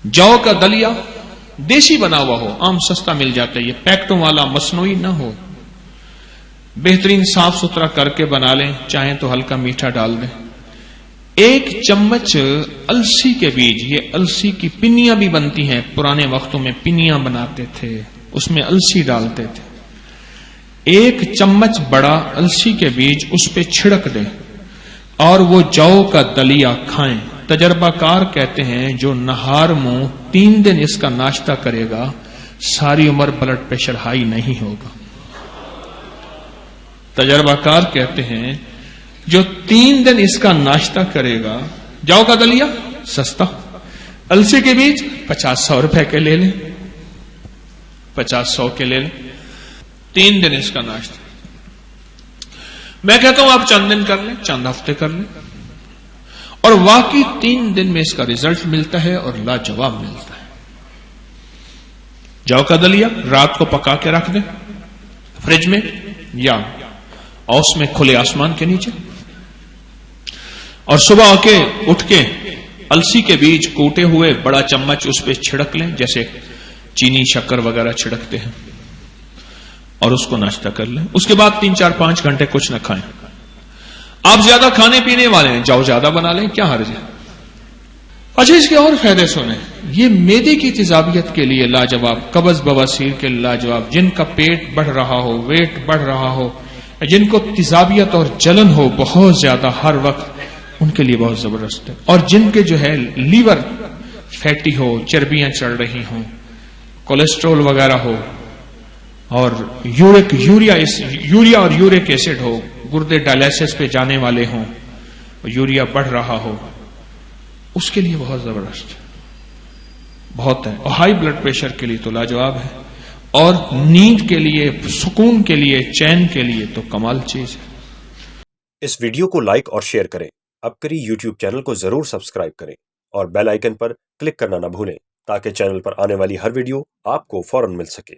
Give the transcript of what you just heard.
जौ का दलिया देसी बना हुआ हो, आम सस्ता मिल जाता है, ये पैकेटों वाला मसनूई ना हो, बेहतरीन साफ सुथरा करके बना लें, चाहें तो हल्का मीठा डाल दें। 1 चम्मच अलसी के बीज, ये अलसी की पिन्नियां भी बनती हैं, पुराने वक्तों में पिन्नियां बनाते थे, उसमें अलसी डालते थे। 1 चम्मच बड़ा अलसी के बीज उस पे छिड़क दें और वो जौ का दलिया खाएं। तजर्बाकार कहते हैं जो नहार मुंह 3 दिन इसका नाश्ता करेगा सारी उम्र ब्लड प्रेशर हाई नहीं होगा। तजर्बाकार कहते हैं जो 3 दिन इसका नाश्ता करेगा, जौ का दलिया सस्ता, अलसी के बीज 50-100 रुपए के ले लें, 50-100 के ले लें, 3 दिन इसका नाश्ता। मैं कहता हूं आप चंद दिन कर लें, चंद हफ्ते कर लें, और वाकई 3 दिन में इसका रिजल्ट मिलता है और लाजवाब मिलता है। जौ का दलिया रात को पका के रख दें फ्रिज में या औस में खुले आसमान के नीचे, और सुबह आके उठ के अलसी के बीज कूटे हुए बड़ा चम्मच उस पर छिड़क लें, जैसे चीनी शक्कर वगैरह छिड़कते हैं, और उसको नाश्ता कर लें। उसके बाद 3-4-5 घंटे कुछ न खाएं। आप ज्यादा खाने पीने वाले हैं, जौ ज्यादा बना लें, क्या हर्ज है। अच्छा, इसके और फायदे सुने। ये मेदे की तेजाबियत के लिए लाजवाब, कब्ज बवासीर के लिए लाजवाब, जिनका पेट बढ़ रहा हो, वेट बढ़ रहा हो, जिनको तेजाबियत और जलन हो बहुत ज्यादा हर वक्त, उनके लिए बहुत जबरदस्त है। और जिनके जो है लीवर फैटी हो, चर्बियां चढ़ रही हों, कोलेस्ट्रोल वगैरह हो, और यूरिया और यूरिक एसिड हो, गुर्दे डायलिसिस पे जाने वाले हों, यूरिया बढ़ रहा हो, उसके लिए बहुत जबरदस्त बहुत है। और हाई ब्लड प्रेशर के लिए तो लाजवाब है, और नींद के लिए, सुकून के लिए, चैन के लिए तो कमाल चीज है। इस वीडियो को लाइक और शेयर करें। अपकरी यूट्यूब चैनल को जरूर सब्सक्राइब करें और बेल आइकन पर क्लिक करना न भूलें ताकि चैनल पर आने वाली हर वीडियो आपको फौरन मिल सके।